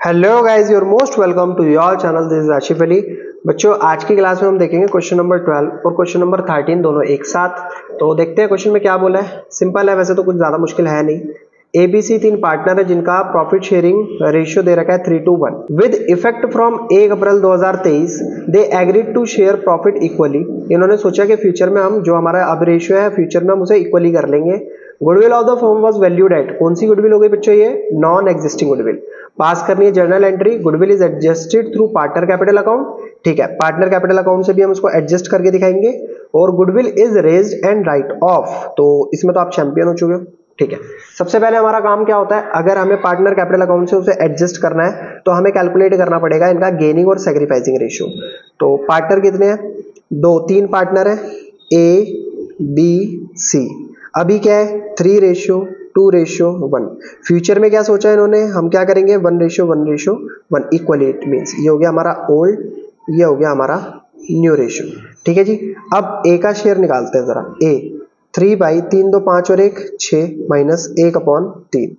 Hello guys, you're most welcome to your channel. This is Asif Ali. बच्चों, आज की class में हम देखेंगे क्वेश्चन नंबर 12 और क्वेश्चन नंबर 13 दोनों एक साथ। तो देखते हैं क्वेश्चन में क्या बोला है। सिंपल है, वैसे तो कुछ ज्यादा मुश्किल है नहीं। एबीसी 3 पार्टनर है जिनका प्रॉफिट शेयरिंग रेशियो दे रखा है 3:1 with effect from 1 April 2023 they agreed to share profit equally. इन्होंने सोचा कि फ्यूचर में हम जो हमारा अब रेशियो है फ्यूचर में हम उसे इक्वली कर लेंगे। Goodwill of the firm was valued at, कौन सी गुडविल हो गई बच्चों? ये नॉन एग्जिस्टिंग गुडविल। पास करनी है journal entry, goodwill is adjusted through partner capital account. ठीक है, पार्टनर कैपिटल अकाउंट से भी हम उसको एडजस्ट करके दिखाएंगे। और goodwill is raised and right of, तो इसमें तो आप चैंपियन हो चुके हो। ठीक है, सबसे पहले हमारा काम क्या होता है, अगर हमें पार्टनर कैपिटल अकाउंट से उसे एडजस्ट करना है तो हमें कैलकुलेट करना पड़ेगा इनका गेनिंग और सैक्रिफाइसिंग रेशियो। तो पार्टनर कितने हैं? तीन पार्टनर है, ए बी सी। अभी क्या है? 3:2:1। फ्यूचर में क्या सोचा है इन्होंने, हम क्या करेंगे 1:1:1 इक्वली। इट मींस ये हो गया हमारा ओल्ड, ये हो गया हमारा न्यू रेशियो। ठीक है जी। अब ए का शेयर निकालते हैं जरा। ए 3/3 2 5 और 1 6 माइनस 1/3।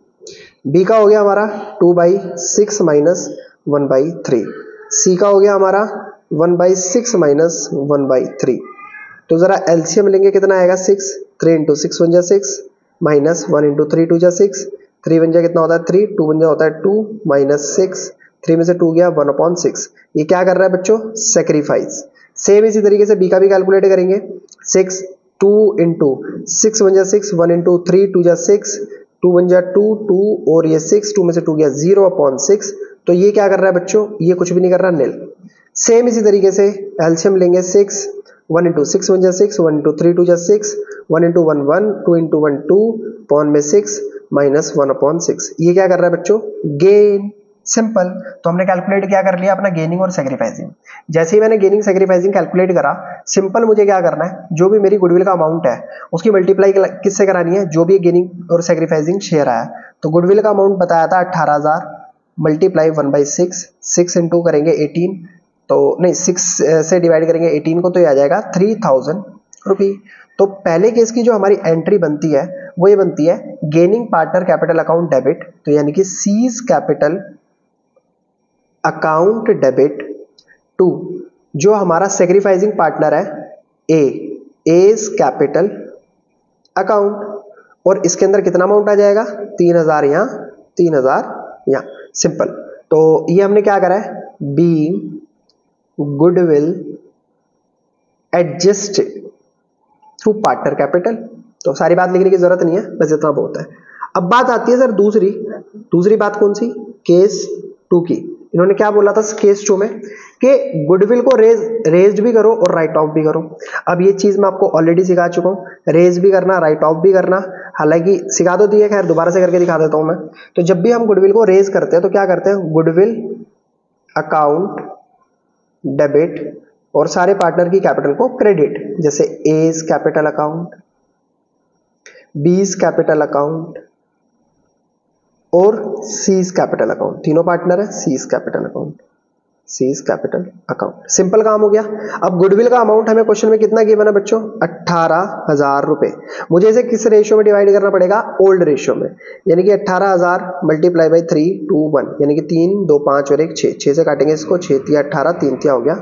बी का हो गया हमारा 2/6 माइनस 1/3। सी का हो गया हमारा 1/6 माइनस 1/3। तो जरा एलसीएम लेंगे, कितना आएगा 6। 3 × 6 1 6 माइनस 1 × 3 2 6। 3 1 कितना होता है 3, 2 1 होता है 2 माइनस 6। 3 में से 2 गया 1/6। ये क्या कर रहा है बच्चों? सेक्रीफाइस। सेम इसी तरीके से बी का भी कैलकुलेट करेंगे। 6 2 × 6 1 6 1 × 3 2 6 2 1 2 2 और ये 6 2 में से 2 गया 0/6। तो ये क्या कर रहा है बच्चों? ये कुछ भी नहीं कर रहा, निल। सेम इसी तरीके से एलसीएम लेंगे। 6 1 × 6 1 6 1 × 3 2 6 1 × 1 1 2 × 1 2 पॉन में 6 माइनस 1/6। ये क्या कर रहा है बच्चों? गेन। सिंपल। तो हमने कैलकुलेट क्या कर लिया अपना गेनिंग और सैक्रिफाइसिंग। जैसे ही मैंने गेनिंग सैक्रिफाइसिंग कैलकुलेट करा, सिंपल मुझे क्या करना है, जो भी मेरी गुडविल का अमाउंट है उसकी मल्टीप्लाई किससे करानी है? जो भी गेनिंग और सैक्रिफाइसिंग शेयर आया। तो गुडविल का अमाउंट बताया था 18,000 मल्टीप्लाई 1/6। 6 इंटू करेंगे 18, तो नहीं 6 से डिवाइड करेंगे 18 को, तो ये आ जाएगा 3000 रुपी। तो पहले केस की जो हमारी एंट्री बनती है वो ये बनती है gaining partner capital account debit, तो यानी कि C's capital account debit to जो हमारा सेक्रीफाइसिंग पार्टनर है एज कैपिटल अकाउंट। और इसके अंदर कितना अमाउंट आ जाएगा? 3000 यहाँ, 3000 यहाँ। सिंपल। तो ये हमने क्या करा है, B goodwill adjust through partner capital. तो सारी बात लिखने की जरूरत नहीं है, बस इतना बहुत है। अब बात आती है सर दूसरी बात कौन सी? केस 2 की। इन्होंने क्या बोला था केस 2 में कि गुडविल को रेज्ड भी करो और राइट ऑफ भी करो। अब ये चीज मैं आपको ऑलरेडी सिखा चुका हूँ, रेज भी करना राइट ऑफ भी करना। हालांकि सिखा तो दिया, खैर दोबारा से करके दिखा देता हूं मैं। तो जब भी हम गुडविल को रेज करते हैं तो क्या करते हैं, गुडविल अकाउंट डेबिट और सारे पार्टनर की कैपिटल को क्रेडिट। जैसे A's capital account, B's capital account और सीज कैपिटल अकाउंट। तीनों पार्टनर है, C's capital account, C's capital account. Simple काम हो गया। अब गुडविल का अमाउंट हमें क्वेश्चन में कितना गिवन है बच्चों? 18,000 रुपए। मुझे इसे किस रेशियो में डिवाइड करना पड़ेगा? ओल्ड रेशियो में। यानी कि 18,000 मल्टीप्लाई बाई 3:1, यानी कि 3 2 5 और 1 6। 6 से काटेंगे इसको, 6 × 18 3 × हो गया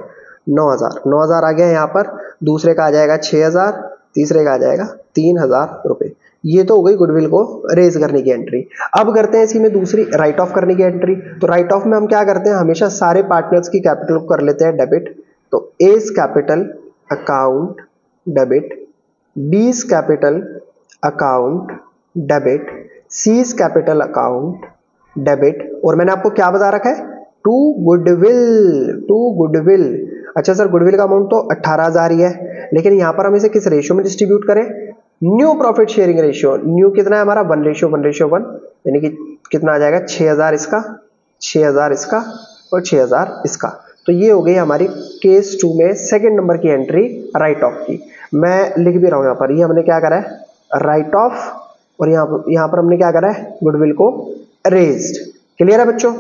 9,000। 9,000 आ गया यहाँ पर। दूसरे का आ जाएगा 6,000, तीसरे का आ जाएगा 3,000 रुपए। ये तो हो गई गुडविल को रेज करने की एंट्री। अब करते हैं इसी में दूसरी राइट ऑफ करने की एंट्री। तो राइट ऑफ में हम क्या करते हैं, हमेशा सारे पार्टनर्स की कैपिटल को कर लेते हैं डेबिट। तो A's capital account debit, B's capital account debit, C's capital account debit. और मैंने आपको क्या बता रखा है? To goodwill. अच्छा सर, गुडविल का अमाउंट तो 18,000 ही है, लेकिन यहां पर हम इसे किस रेशियो में डिस्ट्रीब्यूट करें? New profit sharing ratio. New कितना है हमारा? 1:1:1, यानी कि कितना आ जाएगा? 6,000 इसका, 6,000 इसका और 6,000 इसका। तो ये हो गई हमारी केस 2 में सेकंड नंबर की एंट्री राइट ऑफ की। मैं लिख भी रहा हूं यहाँ पर, ये हमने क्या करा है राइट ऑफ, और यहाँ पर हमने क्या करा है गुडविल को रेज्ड। क्लियर है बच्चों?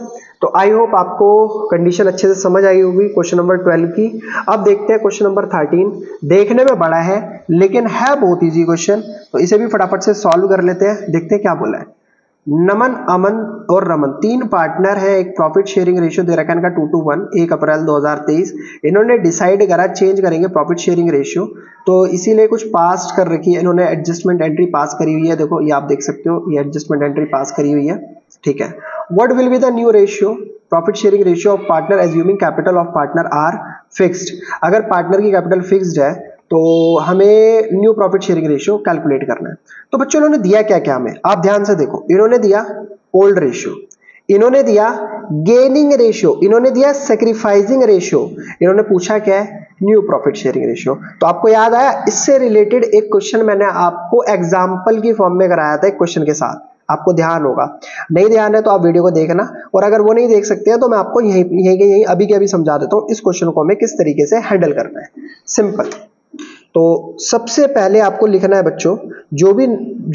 तो आई होप आपको कंडीशन अच्छे से समझ आई होगी क्वेश्चन नंबर 12 की। अब देखते हैं क्वेश्चन नंबर 13। देखने में बड़ा है लेकिन है बहुत इजी क्वेश्चन, तो इसे भी फटाफट से सॉल्व कर लेते हैं। देखते हैं क्या बोला है। नमन, अमन और रमन तीन पार्टनर है, एक प्रॉफिट शेयरिंग रेशियो दे रखा है इनका 2:1, 1 अप्रैल 2023। इन्होंने डिसाइड करा चेंज करेंगे प्रॉफिट शेयरिंग रेशियो, तो इसीलिए कुछ पास कर रखी है इन्होंने, एडजस्टमेंट एंट्री पास करी हुई है। देखो ये आप देख सकते हो, ये एडजस्टमेंट एंट्री पास करी हुई है, ठीक है। What will be the new ratio, profit sharing ratio of partner assuming capital of partner are fixed. अगर पार्टनर की कैपिटल फिक्स्ड है तो हमें new profit sharing ratio calculate करना है। तो बच्चों इन्होंने दिया क्या क्या हमें, आप ध्यान से देखो। इन्होंने दिया ओल्ड रेशियो, इन्होंने दिया गेनिंग रेशियो, इन्होंने दिया सैक्रिफाइसिंग रेशियो, इन्होंने पूछा क्या है, न्यू प्रॉफिट शेयरिंग रेशियो। तो आपको याद आया, इससे रिलेटेड एक क्वेश्चन मैंने आपको एग्जांपल की फॉर्म में कराया था एक क्वेश्चन के साथ, आपको ध्यान होगा। नहीं ध्यान है तो आप वीडियो को देखना, और अगर वो नहीं देख सकते हैं तो मैं आपको यही अभी के अभी समझा देता हूं इस क्वेश्चन को हमें किस तरीके से हैंडल करना है। सिंपल। तो सबसे पहले आपको लिखना है बच्चों, जो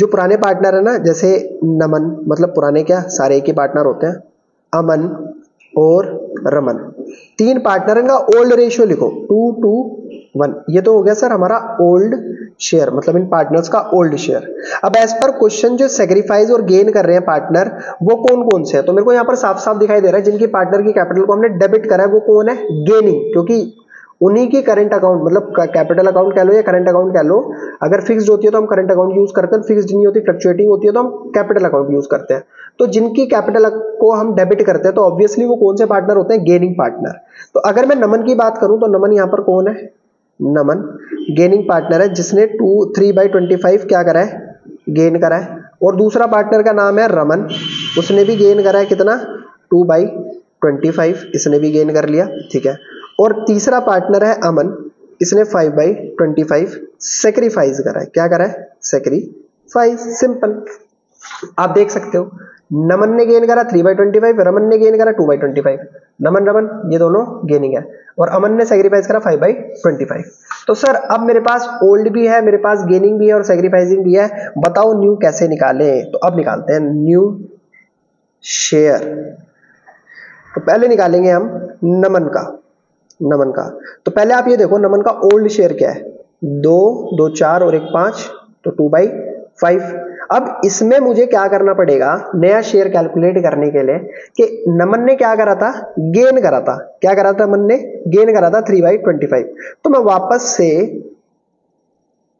पुराने पार्टनर है ना, जैसे नमन, मतलब पुराने क्या सारे एक ही पार्टनर होते हैं, अमन और रमन, तीन पार्टनर का ओल्ड रेशियो लिखो 2:1। ये तो हो गया सर हमारा ओल्ड शेयर, मतलब इन पार्टनर्स का ओल्ड शेयर। अब एज पर क्वेश्चन जो सेक्रीफाइस और गेन कर रहे हैं पार्टनर, वो कौन कौन से हैं, तो मेरे को यहाँ पर साफ साफ दिखाई दे रहा है जिनकी पार्टनर की कैपिटल को हमने डेबिट करा है वो कौन है, गेनिंग, क्योंकि उन्हीं की करंट अकाउंट, मतलब कैपिटल अकाउंट कह लो या करंट अकाउंट कह लो, अगर फिक्स्ड होती है तो हम करंट अकाउंट यूज करते हैं, फिक्स्ड नहीं होती फ्लक्चुएटिंग होती है तो हम कैपिटल अकाउंट यूज करते हैं। तो जिनकी कैपिटल को हम डेबिट करते हैं तो ऑब्वियसली वो कौन से पार्टनर होते हैं, गेनिंग पार्टनर। तो अगर मैं नमन की बात करूं तो नमन यहां पर कौन है, नमन गेनिंग पार्टनर है जिसने 3/25 क्या करा है, गेन करा है। और दूसरा पार्टनर का नाम है रमन, उसने भी गेन करा है कितना, 2/25, इसने भी गेन कर लिया, ठीक है। और तीसरा पार्टनर है अमन, इसने 5/25 सेक्रीफाइस करा है, क्या करा है, सेक्रीफाइस। सिंपल, आप देख सकते हो नमन ने गेन करा 3/25, रमन ने गेन करा 2/25, नमन रमन ये दोनों गेनिंग है, और अमन ने सेक्रीफाइस करा 5/25। तो सर अब मेरे पास ओल्ड भी है, मेरे पास गेनिंग भी है और सेक्रीफाइसिंग भी है, बताओ न्यू कैसे निकालें। तो अब निकालते हैं न्यू शेयर। तो पहले निकालेंगे हम नमन का। तो पहले आप ये देखो नमन का ओल्ड शेयर क्या है, 2, 2 4 और 1 5, तो 2/5। अब इसमें मुझे क्या करना पड़ेगा, नया शेयर कैलकुलेट करने के लिए, कि नमन ने क्या करा था, गेन करा था, क्या करा था, नमन ने गेन करा था 3/25। तो मैं वापस से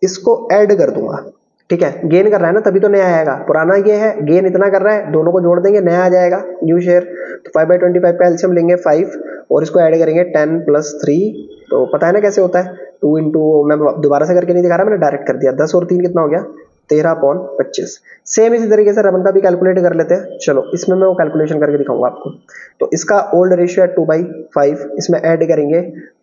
इसको ऐड कर दूंगा, ठीक है, गेन कर रहा है ना तभी तो नया आएगा, पुराना ये है, गेन इतना कर रहा है, दोनों को जोड़ देंगे नया आ जाएगा न्यू शेयर। तो 5/25 का एलसीएम लेंगे 5 और इसको ऐड करेंगे 10 + 3, तो पता है ना कैसे होता है, 2 इंटू, मैं दोबारा से करके नहीं दिखा रहा, मैंने डायरेक्ट कर दिया, 10 और 3 कितना हो गया, 13/25। सेम इसी तरीके से रमन का भी कैलकुलेट कर लेते हैं, चलो इसमें मैं वो कैलकुलेशन करके दिखाऊंगा आपको। तो इसका ओल्ड रेशियो है 2/5, इसमें ऐड करेंगे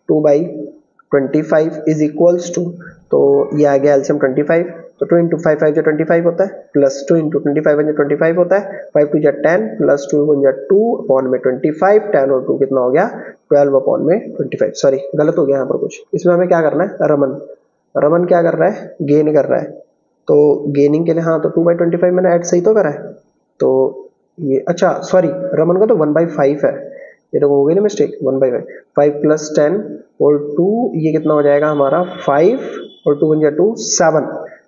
2/25 इज इक्वल्स टू, तो ये आ गया एलसीएम 25, तो 2 × 5 5 जो 25 होता है, प्लस 2 × 25 जो 25 होता है, 5 2 10 प्लस 2 1 2 अपॉन में 25, 10 और 2 कितना हो गया, 12 अपॉन में 25। सॉरी गलत हो गया यहाँ पर कुछ, इसमें हमें क्या करना है, रमन क्या कर रहा है, गेन कर रहा है, तो गेनिंग के लिए हाँ, तो 2/25 मैंने ऐड सही तो करा है, तो ये अच्छा सॉरी रमन का तो 1/5 है, ये तो हो गई ना मिस्टेक, 1/5, 5 + 10 और 2, ये कितना हो जाएगा हमारा 5 और 2 1 2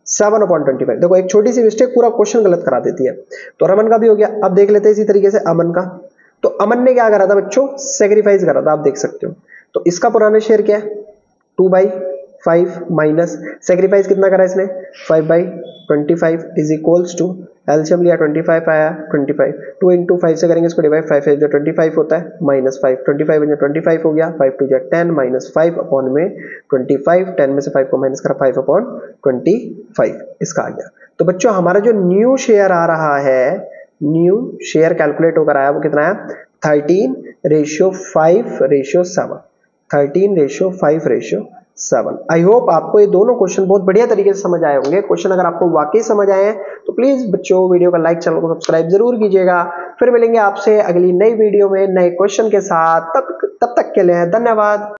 7/25। देखो एक छोटी सी मिस्टेक पूरा क्वेश्चन गलत करा देती है। तो रमन का भी हो गया। अब देख लेते हैं इसी तरीके से अमन का। तो अमन ने क्या करा था बच्चों, सेक्रीफाइस करा था, आप देख सकते हो। तो इसका पुराना शेयर क्या है, 2/5 माइनस सेक्रीफाइस कितना करा इसने, 5/25 इज इक्वल्स टू, एलसीएम लिया 25 आया 25, 2 × 5 से करेंगे इसको डिवाइड, 5 जो 25 होता है माइनस 5, 25 जो 25 हो गया, 5 2 10 माइनस 5 अपॉन में 25, 10 में से 5 को माइनस करा 5/25, इसका आ गया। तो बच्चों हमारा जो न्यू शेयर आ रहा है, न्यू शेयर कैलकुलेट होकर आया वो कितना है, 13:5:7, 13:5:7। आई होप आपको ये दोनों क्वेश्चन बहुत बढ़िया तरीके से समझ आए होंगे। क्वेश्चन अगर आपको वाकई समझ आए हैं तो प्लीज बच्चों वीडियो का लाइक, चैनल को सब्सक्राइब जरूर कीजिएगा। फिर मिलेंगे आपसे अगली नई वीडियो में नए क्वेश्चन के साथ, तब तक के लिए धन्यवाद।